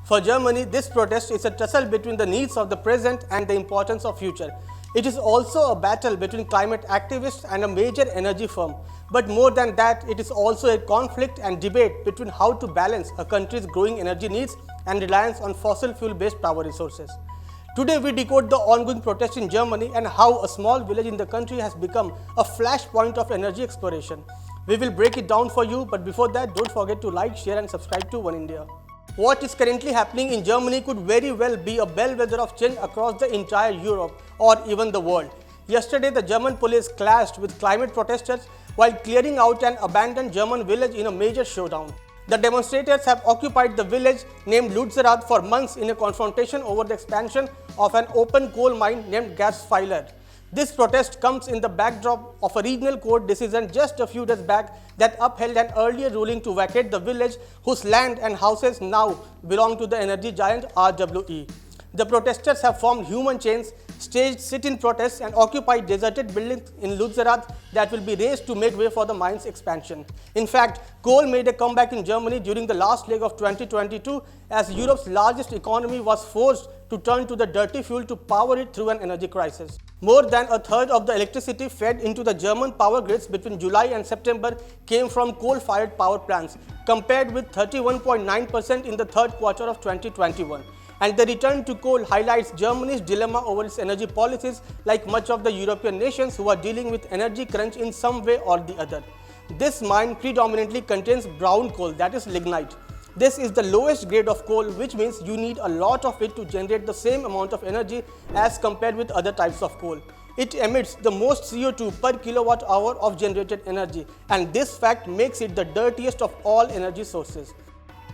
For Germany, this protest is a tussle between the needs of the present and the importance of future. It is also a battle between climate activists and a major energy firm. But more than that, it is also a conflict and debate between how to balance a country's growing energy needs and reliance on fossil fuel-based power resources. Today, we decode the ongoing protest in Germany and how a small village in the country has become a flashpoint of energy exploration. We will break it down for you, but before that, don't forget to like, share and subscribe to Oneindia. What is currently happening in Germany could very well be a bellwether of change across the entire Europe or even the world. Yesterday, the German police clashed with climate protesters while clearing out an abandoned German village in a major showdown. The demonstrators have occupied the village named Luetzerath for months in a confrontation over the expansion of an open coal mine named Gasfeiler. This protest comes in the backdrop of a regional court decision just a few days back that upheld an earlier ruling to vacate the village whose land and houses now belong to the energy giant RWE. The protesters have formed human chains, staged sit-in protests and occupied deserted buildings in Luetzerath that will be razed to make way for the mine's expansion. In fact, coal made a comeback in Germany during the last leg of 2022 as Europe's largest economy was forced to turn to the dirty fuel to power it through an energy crisis. More than a third of the electricity fed into the German power grids between July and September came from coal-fired power plants, compared with 31.9% in the third quarter of 2021. And the return to coal highlights Germany's dilemma over its energy policies, like much of the European nations who are dealing with energy crunch in some way or the other. This mine predominantly contains brown coal, that is lignite. This is the lowest grade of coal, which means you need a lot of it to generate the same amount of energy as compared with other types of coal. It emits the most CO2 per kilowatt hour of generated energy, and this fact makes it the dirtiest of all energy sources.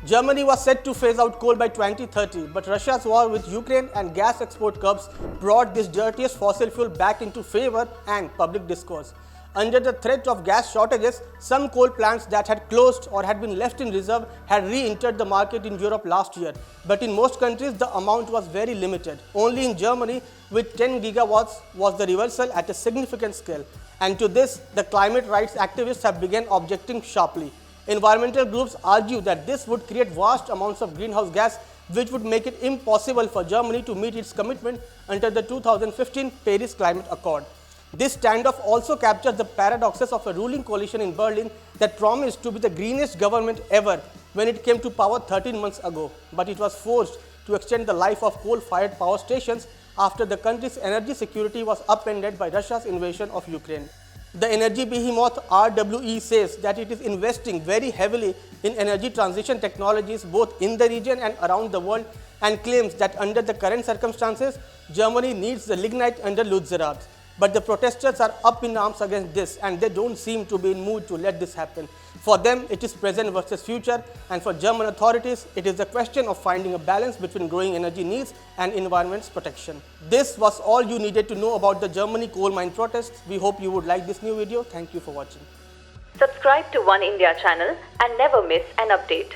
Germany was set to phase out coal by 2030, but Russia's war with Ukraine and gas export curbs brought this dirtiest fossil fuel back into favor and public discourse. Under the threat of gas shortages, some coal plants that had closed or had been left in reserve had re-entered the market in Europe last year. But in most countries, the amount was very limited. Only in Germany, with 10 gigawatts, was the reversal at a significant scale. And to this, the climate rights activists have begun objecting sharply. Environmental groups argue that this would create vast amounts of greenhouse gas, which would make it impossible for Germany to meet its commitment under the 2015 Paris Climate Accord. This standoff also captures the paradoxes of a ruling coalition in Berlin that promised to be the greenest government ever when it came to power 13 months ago, but it was forced to extend the life of coal-fired power stations after the country's energy security was upended by Russia's invasion of Ukraine. The energy behemoth RWE says that it is investing very heavily in energy transition technologies both in the region and around the world, and claims that under the current circumstances, Germany needs the lignite under Luetzerath. But the protesters are up in arms against this, and they don't seem to be in mood to let this happen. For them, it is present versus future, and for German authorities, it is a question of finding a balance between growing energy needs and environment's protection. This was all you needed to know about the Germany coal mine protests. We hope you would like this new video. Thank you for watching. Subscribe to Oneindia channel and never miss an update.